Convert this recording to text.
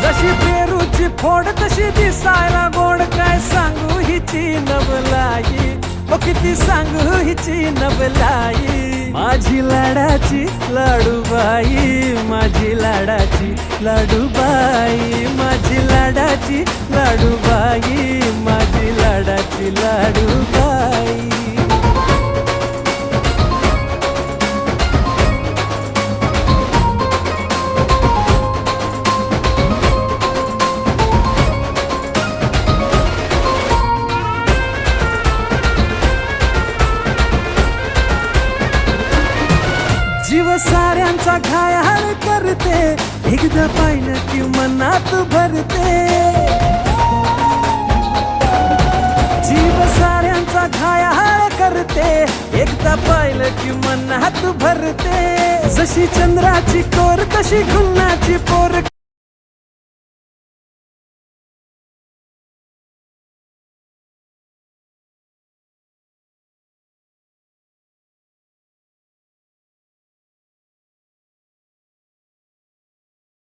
जशी पेरूची फोड तशी दिसायला गोड, काय सांगू हिची नवलाई, ओ किती सांगू हिची नवलाई. माझी लाडाची लाडूबाई, माझी लाडाची लाडूबाई, माझी लाडाची लाडूबाई, माझी लाडाची लाडूबाई. जीव साऱ्यांचा घायाळ करते, एकदा पाहिलं की मनात भरते. जीव साऱ्यांचा घायाळ करते, एकदा पाहिलं की मनात भरते. जशी चंद्राची कोर तशी गुन्हाची पोर,